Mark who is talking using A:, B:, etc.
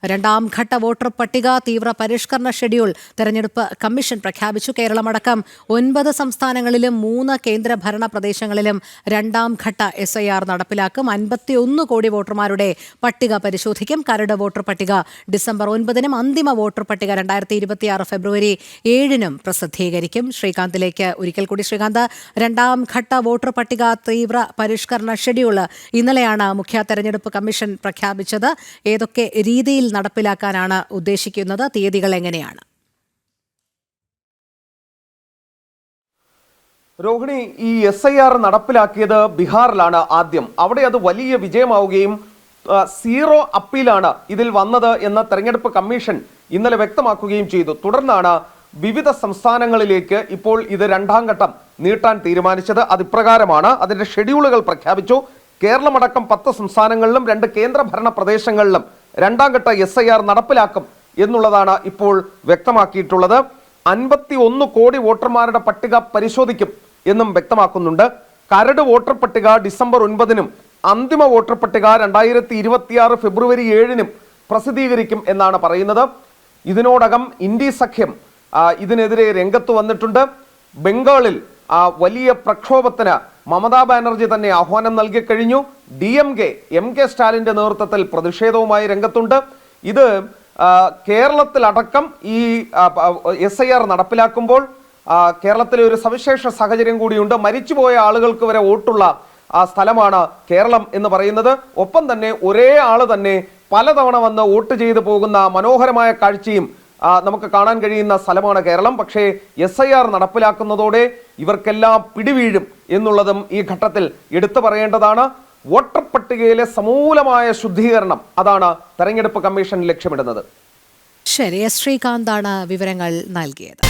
A: രണ്ടാം ഘട്ട വോട്ടർ പട്ടിക തീവ്ര പരിഷ്കരണ ഷെഡ്യൂൾ തെരഞ്ഞെടുപ്പ് കമ്മീഷൻ പ്രഖ്യാപിച്ചു. കേരളമടക്കം 9 സംസ്ഥാനങ്ങളിലും 3 കേന്ദ്രഭരണ പ്രദേശങ്ങളിലും രണ്ടാം ഘട്ട SIR നടപ്പിലാക്കും. 51 കോടി വോട്ടർമാരുടെ പട്ടിക പരിശോധിക്കും. കരട് വോട്ടർ പട്ടിക ഡിസംബർ 9-നും അന്തിമ വോട്ടർ പട്ടിക 2026 ഫെബ്രുവരി 7-നും പ്രസിദ്ധീകരിക്കും. ശ്രീകാന്തിലേക്ക് ഒരിക്കൽ കൂടി. ശ്രീകാന്ത്, രണ്ടാം ഘട്ട വോട്ടർ പട്ടിക തീവ്ര പരിഷ്കരണ ഷെഡ്യൂൾ ഇന്നലെയാണ് മുഖ്യ തെരഞ്ഞെടുപ്പ് കമ്മീഷൻ പ്രഖ്യാപിച്ചത്. ഏതൊക്കെ രീതിയിൽ നടപ്പിലാക്കാനാണ് ഉദ്ദേശിക്കുന്നത്? തീയതികൾ എങ്ങനെയാണ്?
B: രോഹിണി, ഈ SIR നടപ്പിലാക്കിയത് ബീഹാറിലാണ് ആദ്യം. അവിടെ അത് വലിയ വിജയമാവുകയും 0 അപ്പീലാണ് ഇതിൽ വന്നത് എന്ന് തെരഞ്ഞെടുപ്പ് കമ്മീഷൻ ഇന്നലെ വ്യക്തമാക്കുകയും ചെയ്തു. തുടർന്നാണ് വിവിധ സംസ്ഥാനങ്ങളിലേക്ക് ഇപ്പോൾ ഇത് രണ്ടാം ഘട്ടം നീട്ടാൻ തീരുമാനിച്ചത്. അതിപ്രകാരമാണ്. അതിന്റെ ഷെഡ്യൂളുകൾ പ്രഖ്യാപിച്ചു. കേരളമടക്കം 10 സംസ്ഥാനങ്ങളിലും 2 കേന്ദ്രഭരണ പ്രദേശങ്ങളിലും രണ്ടാം ഘട്ട SIR നടപ്പിലാക്കും എന്നുള്ളതാണ് ഇപ്പോൾ വ്യക്തമാക്കിയിട്ടുള്ളത്. 51 കോടി വോട്ടർമാരുടെ പട്ടിക പരിശോധിക്കും എന്നും വ്യക്തമാക്കുന്നുണ്ട്. കരട് വോട്ടർ പട്ടിക ഡിസംബർ 9-നും അന്തിമ വോട്ടർ പട്ടിക 2026 ഫെബ്രുവരി 7-നും പ്രസിദ്ധീകരിക്കും എന്നാണ് പറയുന്നത്. ഇതിനോടകം ഇന്ത്യ സഖ്യം ഇതിനെതിരെ രംഗത്ത് വന്നിട്ടുണ്ട്. ബംഗാളിൽ വലിയ പ്രക്ഷോഭത്തിന് മമതാ ബാനർജി തന്നെ ആഹ്വാനം നൽകി കഴിഞ്ഞു. MK സ്റ്റാലിന്റെ നേതൃത്വത്തിൽ പ്രതിഷേധവുമായി രംഗത്തുണ്ട്. ഇത് കേരളത്തിലടക്കം ഈ SIR നടപ്പിലാക്കുമ്പോൾ കേരളത്തിലെ ഒരു സവിശേഷ സാഹചര്യം കൂടിയുണ്ട്. മരിച്ചുപോയ ആളുകൾക്ക് വരെ വോട്ടുള്ള സ്ഥലമാണ് കേരളം എന്ന് പറയുന്നത്. ഒപ്പം തന്നെ ഒരേ ആള് തന്നെ പലതവണ വന്ന് വോട്ട് ചെയ്തു പോകുന്ന മനോഹരമായ കാഴ്ചയും നമുക്ക് കാണാൻ കഴിയുന്ന സ്ഥലമാണ് കേരളം. പക്ഷേ SIR നടപ്പിലാക്കുന്നതോടെ ഇവർക്കെല്ലാം പിടിവീഴും എന്നുള്ളതും ഈ ഘട്ടത്തിൽ എടുത്തു പറയേണ്ടതാണ്. വോട്ടർ പട്ടികയിലെ സമൂലമായ ശുദ്ധീകരണം, അതാണ് തെരഞ്ഞെടുപ്പ് കമ്മീഷൻ ലക്ഷ്യമിടുന്നത്.
A: ശരി, ശ്രീകാന്താണ് വിവരങ്ങൾ നൽകിയത്.